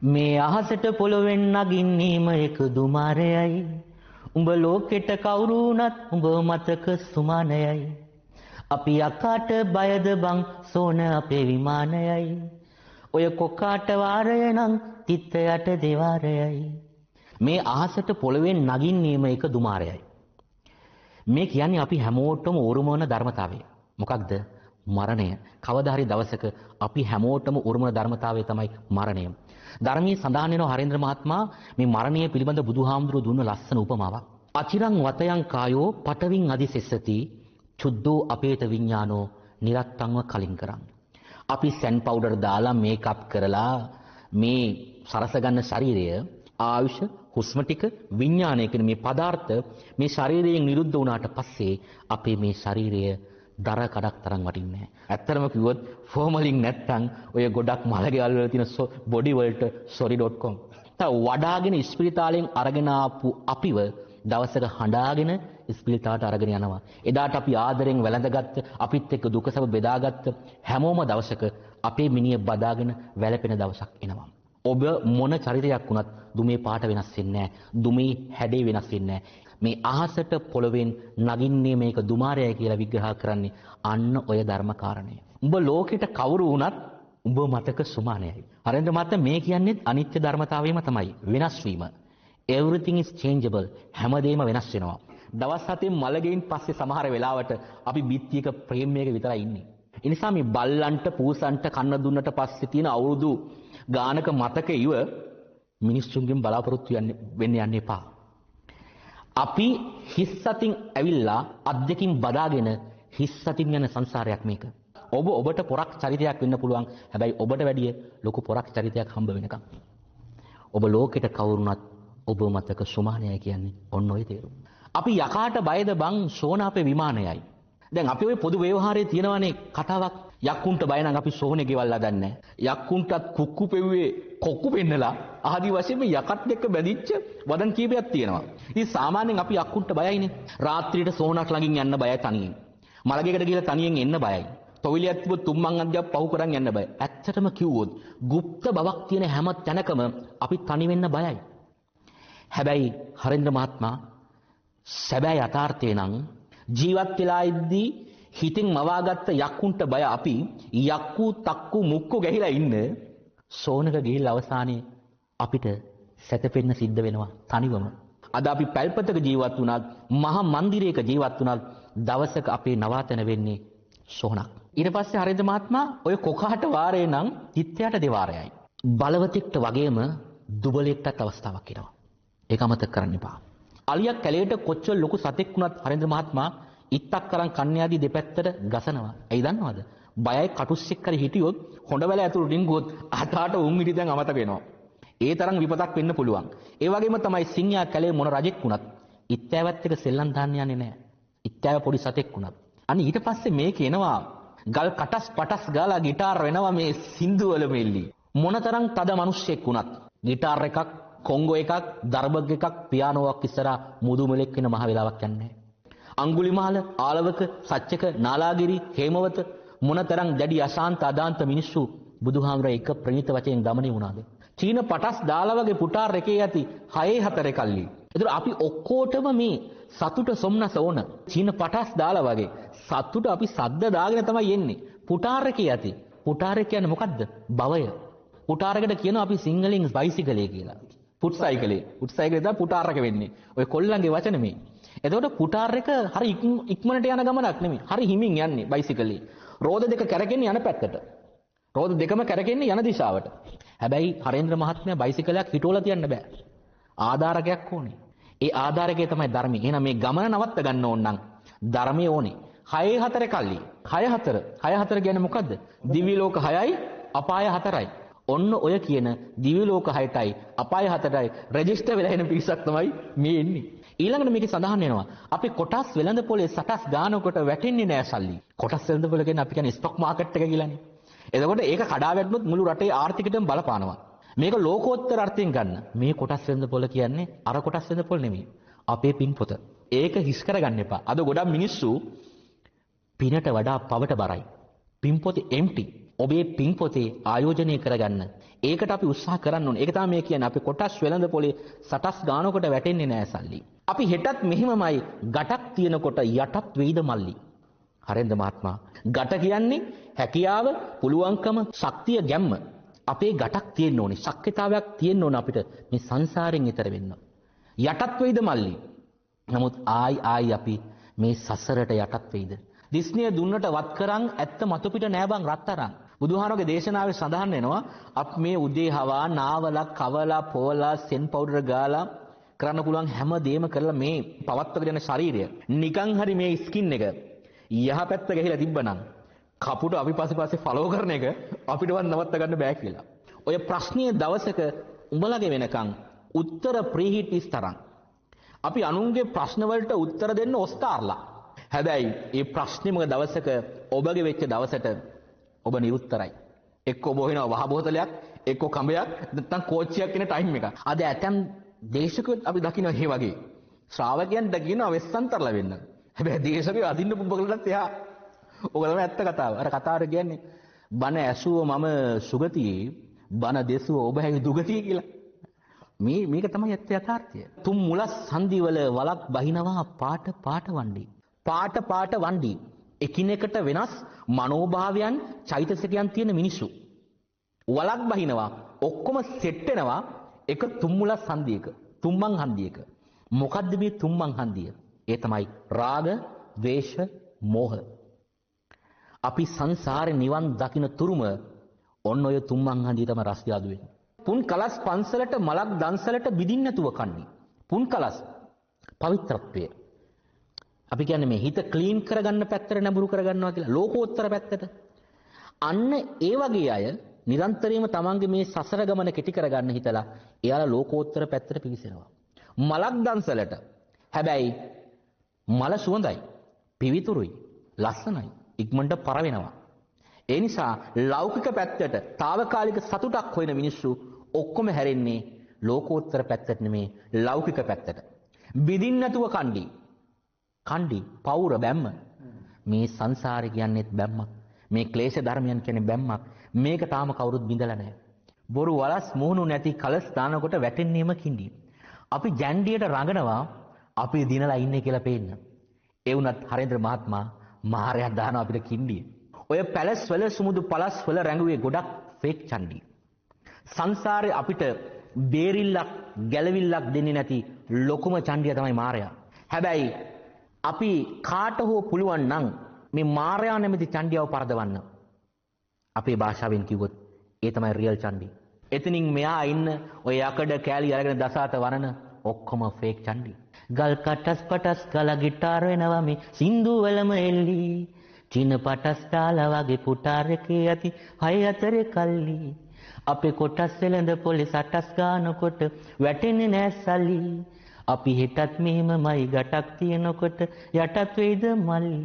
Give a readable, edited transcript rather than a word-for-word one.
මේ අහසට පොළොවෙන් නගින්නීම එක දුමාරයයි. උඹ ලෝකෙට කවුරු වුණත් උඹ මතක සුමානයයි. අපි යකාට බයද බං සෝන අපේ විමානයයි. ඔය කොකාට වාරය නම් තිත්ත යට දෙවාරයයි. මේ අහසට පොළොවෙන් නගින්නීම එක දුමාරයයි. මේ කියන්නේ අපි හැමෝටම උරුම වන ධර්මතාවය. මොකක්ද? මරණය. කවදා හරි දවසක අපි හැමෝටම උරුම ධර්මතාවය තමයි මරණය. ධර්මයේ සඳහන් වෙනවා හරින්ද්‍ර මහත්මයා මේ මරණය පිළිබඳ බුදුහාමුදුරුවෝ දුන්න ලස්සන උපමාවක්. අචිරං වතයන් කායෝ පටවින් අදිසෙස්සති චුද්ධෝ අපේත විඥානෝ නිරත්තංව කලින් කරන්. අපි සැන් පවුඩර් දාලා මේකප් කරලා මේ සරස ගන්න ශරීරය ආයුෂ හුස්ම ටික විඥානය කියන මේ පදාර්ථ මේ ශරීරයෙන් නිරුද්ධ වුණාට පස්සේ අපේ මේ ශරීරය දර කඩක් තරම් වටින්නේ නැහැ. ඇත්තටම කිව්වොත් ෆෝමලින් නැත්තම් ඔය ගොඩක් මලගෙවල් වල තියෙන බොඩි වලට sorry.com වඩාගෙන ඉස්පිරිතාලෙන් අරගෙන ආපු අපිව දවසක හඬාගෙන ඉස්පිරිතාලට අරගෙන යනවා. එදාට අපි ආදරෙන් වැළඳගත්ත අපිත් එක්ක දුක සැප බෙදාගත්ත හැමෝම දවසක අපේ මිනිය බදාගෙන වැළපෙන දවසක් එනවා. ඔබ මොන චරිතයක් වුණත් දුමේ පාට වෙනස් වෙන්නේ නැහැ. දුමේ හැඩේ වෙනස් වෙන්නේ නැහැ. මේ අහසට පොළොවෙන් නගින්නේ මේක දුමාරයයි කියලා විග්‍රහ කරන්නේ අන්න ඔය ධර්ම කාරණය. උඹ ලෝකෙට කවුරු වුණත් උඹ මතක සුමානයයි. හරිද මත මේ කියන්නේ අනිත්‍ය ධර්මතාවයම තමයි. වෙනස් වීම. Everything is changeable. හැමදේම වෙනස් වෙනවා. දවස් 7 මලගෙයින් පස්සේ සමහර වෙලාවට අපි බිත්තියක ප්‍රේමයක විතරයි ඉන්නේ. ඒ නිසා මේ බල්ලන්ට පූසන්ට කන්න දුන්නට පස්සේ තියෙන අවුරුදු ගානක මතක ඉව මිනිස්සුන්ගෙන් බලාපොරොත්තු වෙන්න යන්න එපා. අපි හිස් සතින් ඇවිල්ලා අත් දෙකින් බදාගෙන හිස් සතින් යන සංසාරයක් මේක. ඔබට පොරක් චරිතයක් වෙන්න පුළුවන්. හැබැයි ඔබට වැඩිය ලොකු පොරක් චරිතයක් හම්බ වෙනකම්. ඔබ ලෝකෙට කවුරුණත් ඔබ මතක සුමානයයි කියන්නේ ඔන්න ඔය තේරුම. අපි යකාට බයද බං සෝන අපේ විමානයයි. දැන් අපි ওই පොදු ව්‍යවහාරයේ තියෙනවානේ කතාවක්. යක්කුන්ට බය නම් අපි සෝනේ ගෙවල් හදන්නේ. යක්කුන්ටත් කුක්කු පෙව්වේ කොක්කු පෙන්නලා ආදි වශයෙන් මේ යකත් එක්ක බැඳිච්ච වදන් කීපයක් තියෙනවා. ඉතින් සාමාන්‍යයෙන් අපි යක්කුන්ට බයයිනේ. රාත්‍රියට සෝනක් ළඟින් යන්න බයයි තනියෙන්. මලගෙකට ගිහලා තනියෙන් එන්න බයයි. තොවිලියක් තිබ්බොත් තුම්මන් අධ්‍යාප පහු කරන් යන්න බයයි. ඇත්තටම කිව්වොත් গুপ্ত බවක් තියෙන හැම තැනකම අපි තනි වෙන්න බයයි. හැබැයි හරින්ද්‍ර මහත්මයා සැබෑ යථාර්ථය නම් ජීවත් වෙලා ඉද්දී හිතින් මවාගත්ත යක්කුන්ට බය අපි යක්කු තක්කු මුක්කු ගැහිලා ඉන්න සෝනක ගිහිල්ලා අවසානයේ අපිට සැතපෙන්න සිද්ධ වෙනවා තනිවම. අද අපි පැල්පතක ජීවත් වුණත් මහා මන්දිරයක ජීවත් වුණත් දවසක අපේ නවාතැන වෙන්නේ සෝනක්. ඊට පස්සේ හරිද මහත්මයා ඔය කොකාට වාරේ නම් තිත්‍යයට දෙවාරයයි. බලවතෙක්ට වගේම දුබලෙක්ටත් අවස්ථාවක් එනවා. ඒක අමතක කරන්න එපා. අලියක් කැලේට කොච්චර ලොකු සතෙක් වුණත් හරිද මහත්මයා ඉත්තක් කරන් කන්‍යාදී දෙපැත්තට ගසනවා. ඇයි දන්නවද? බයයි කටුස්සෙක් කරි හිටියොත් හොඬවැල ඇතුළට ඩිංගුවොත් අතාට උන් මිටි දැන් අමතක වෙනවා. ඒ තරම් විපතක් වෙන්න පුළුවන්. ඒ වගේම තමයි සිංහයා කැලේ මොන රජෙක් වුණත් ඉත්තෑවත් එක සෙල්ලම් දාන්න යන්නේ නැහැ. ඉත්තෑව පොඩි සතෙක් වුණත්. අන්න ඊට පස්සේ මේ කියනවා ගල් කටස් පටස් ගාලා গিitar වෙනවා මේ සින්දු වල මෙල්ලි. මොනතරම් තද මිනිස්සෙක් වුණත් গিitar එකක් කොංගෝ එකක් දර්බග් එකක් පියානෝවක් ඉස්සරහා මුදුමලෙක් වෙන මහ වෙලාවක් යන්නේ. අඟුලිමාල ආලවක සච්චක නාලාගිරි හේමවත මොනතරම් දැඩි අශාන්ත අදාන්ත මිනිස්සු බුදුහාමර එක ප්‍රණීත වචයෙන් দমনය වුණාද? චීන පටස් දාලා වගේ පුටාර එකේ යති 6-4 කල්ලි. ඒතර අපි ඔක්කොටම මේ සතුට සොම්නස ඕන. චීන පටස් දාලා වගේ සතුට අපි සද්ද දාගෙන තමයි එන්නේ. පුටාර එකේ යති. පුටාර කියන්නේ මොකද්ද? භවය. පුටාරකට කියනවා අපි සිංහලෙන් බයිසිකලේ කියලා. පුට් සයිකලේ. පුට් සයිකලේ තමයි පුටාරක වෙන්නේ. ඔය කොල්ලන්ගේ වචන මේ. එතකොට පුටාර එක හරි ඉක්මනට යන ගමනක් නෙමෙයි. හරි හිමින් යන්නේ බයිසිකලේ. රෝද දෙක කැරකෙන්නේ යන පැත්තට. රෝද දෙකම කැරකෙන්නේ යන දිශාවට. හැබැයි හරේන්ද්‍ර මහත්මයා බයිසිකලයක් හිටවලා තියන්න බෑ. ආධාරකයක් ඕනේ. ඒ ආධාරකය තමයි ධර්මය. එහෙනම් මේ ගමන නවත්ත ගන්න ඕන නම් ධර්මය ඕනේ. 6-4 කල්ලි. 6-4. 6-4 කියන්නේ මොකද්ද? දිව්‍ය ලෝක 6යි අපාය 4යි. ඔන්න ඔය කියන දිව්‍ය ලෝක 6ටයි අපාය 4ටයි රෙජිස්ටර් වෙලා එන පිරිසක් තමයි මේ එන්නේ. ඊළඟට මේකේ සඳහන් වෙනවා අපි කොටස් වෙළඳ පොලේ සටස් ගානකොට වැටෙන්නේ නෑ සල්ලි. කොටස් වෙළඳ පොල කියන්නේ අපි කියන්නේ ස්ටොක් මාකට් එක කියලානේ. එතකොට ඒක කඩා වැටුනොත් මුළු රටේ ආර්ථිකයටම බලපානවා. මේක ලෝකෝත්තර අර්ථයෙන් ගන්න. මේ කොටස් වෙළඳ පොල කියන්නේ අර කොටස් වෙළඳ පොල නෙමෙයි. අපේ පින්පොත. ඒක හිස් කරගන්න එපා. අද ගොඩක් මිනිස්සු පිනට වඩා පවට බරයි. පින්පොතේ empty. ඔබේ පින් පොතේ ආයෝජනය කරගන්න. ඒකට අපි උත්සාහ කරන්න ඕනේ. ඒක තමයි මේ කියන්නේ අපි කොටස් වෙළඳ පොලේ සටස් ගානකට වැටෙන්නේ නැහැ සල්ලි. අපි හෙටත් මෙහිමමයි ගටක් තියනකොට යටත් වෙයිද මල්ලි. හරිද මහත්මයා? ගට කියන්නේ හැකියාව, පුළුවන්කම, ශක්තිය, ගැම්ම. අපේ ගටක් තියෙන්න ඕනේ. ශක්්‍යතාවයක් තියෙන්න ඕනේ අපිට මේ සංසාරයෙන් ඈතර වෙන්න. යටත් වෙයිද මල්ලි. නමුත් ආයි අපි මේ සසරට යටත් වෙයිද? දිස්නිය දුන්නට වත් කරන් ඇත්ත මතු පිට නෑ බං රත්තරන්. බුදුහාරගේ දේශනාවේ සඳහන් වෙනවා අප මේ උදේ හවා නාවලා කවලා පොවලා සෙන් පවුඩර් ගාලා කරන්න පුළුවන් හැම දෙයක්ම කරලා මේ පවත්වගෙන යන ශරීරය නිකන් හරි මේ ස්කින් එක යහපැත්ත ගහලා තිබ්බනම් කපුට අපි පස්සේ ෆලෝ කරන එක අපිටවත් නවත්ත ගන්න බෑ කියලා. ඔය ප්‍රශ්නීය දවසක උඹලගේ වෙනකන් උත්තර ප්‍රීහිට්ස් තරම් අපි අනුන්ගේ ප්‍රශ්න වලට උත්තර දෙන්න ඔස්කාර්ලා. හැබැයි මේ ප්‍රශ්නෙම දවසක ඔබගේ වෙච්ච දවසට ඔබ නිරුත්තරයි. එක්ක ඔබ වෙනවා වහ බෝතලයක්, එක්ක කඹයක්, නැත්නම් කෝච්චියක් කියන ටයිම් එක. අද ඇතම් දේශකයොත් අපි දකින්න මේ වගේ. ශ්‍රාවකයන්ට කියනවා වෙස්සන්තරලා වෙන්න. හැබැයි දේශකයෝ අදින්න පුඹකලටත් එහා. ඔක තමයි ඇත්ත කතාව. අර කතාවට කියන්නේ බණ ඇසුව මම සුගතියේ, බණ දෙසුව ඔබ හැයි දුගතිය කියලා. මේක තමයි ඇත්ත යථාර්ථය. තුන් මුලස් සංදිවල වලක් බහිනවා පාට වණ්ඩි. පාට වණ්ඩි. එකිනෙකට වෙනස් මනෝභාවයන් චෛතසිකයන් තියෙන මිනිස්සු. වලක් බහිනවා ඔක්කොම සෙට් වෙනවා එක තුම්මුලස් හන්දියක තුම්මන් හන්දියක. මොකද්ද මේ තුම්මන් හන්දිය? ඒ තමයි රාග, ද්වේෂ, මෝහ. අපි සංසාරේ නිවන් දකින්න තුරුම ඔන්න ඔය තුම්මන් හන්දිය තමයි රස්තිය අදු වෙන්නේ. පුන් කලස් පන්සලට මලක් දන්සලට බිදින්න නැතුව කන්නේ. පුන් කලස් පවිත්‍රත්වය. අපි කියන්නේ මේ හිත ක්ලීන් කරගන්න පැත්තට නැඹුරු කරගන්නවා කියලා ලෝකෝත්තර පැත්තට. අන්න ඒ වගේ අය නිරන්තරයෙන්ම තමන්ගේ මේ සසර ගමන කෙටි කරගන්න හිතලා එයාලා ලෝකෝත්තර පැත්තට පිවිසෙනවා. මලක් දන්සලට. හැබැයි මල සුවඳයි, පිවිතුරුයි, ලස්සනයි, ඉක්මනට පර වෙනවා. ඒ නිසා ලෞකික පැත්තට తాවකාලික සතුටක් හොයන මිනිස්සු ඔක්කොම හැරෙන්නේ ලෝකෝත්තර පැත්තට නෙමේ ලෞකික පැත්තට. බිදින්න නැතුව කණ්ඩි පෞර බැම්ම. මේ සංසාරේ කියන්නේත් බැම්මක්. මේ ක්ලේශ ධර්මයන් කියන්නේ බැම්මක්. මේක තාම කවුරුත් බිඳලා නැහැ. බොරු වලස් මුහුණු නැති කලස් දානකොට වැටෙන්නේම කිඳි. අපි ජැන්ඩියට රඟනවා අපි දිනලා ඉන්නේ කියලා පේන්න. ඒ වුණත් හරේන්ද්‍ර මහත්මයා මාරයක් දානවා අපිට කිඳිය. ඔය පැලස් වල සුමුදු පලස් වල රැඟුවේ ගොඩක් ෆේක් චණ්ඩි. සංසාරේ අපිට බේරිල්ලක් ගැලවිල්ලක් දෙන්නේ නැති ලොකුම චණ්ඩිය තමයි මාරයා. හැබැයි අපි කාට හෝ පුළුවන් නම් මේ මාරයා නැමැති චණ්ඩියව පරදවන්න. අපේ භාෂාවෙන් කිව්වොත් ඒ තමයි රියල් චණ්ඩි. එතනින් මෙහා ඉන්න ඔය යකඩ කෑලි අරගෙන දසාත වරන ඔක්කොම ෆේක් චණ්ඩි. ගල් කටස් පටස් ගල ගිටාර වෙනවා මේ සින්දු වලම එල්ලි. චින පටස් තාලා වගේ පුටාරකේ ඇති හය අතරේ කල්ලි. අපේ කොටස් වෙලඳ පොලේ සටස් ගන්නකොට වැටෙන්නේ නෑ සල්ලි. අපි හෙටත් මෙහෙමමයි ගටක් තියනකොට යටත් වෙයිද මල්ලි.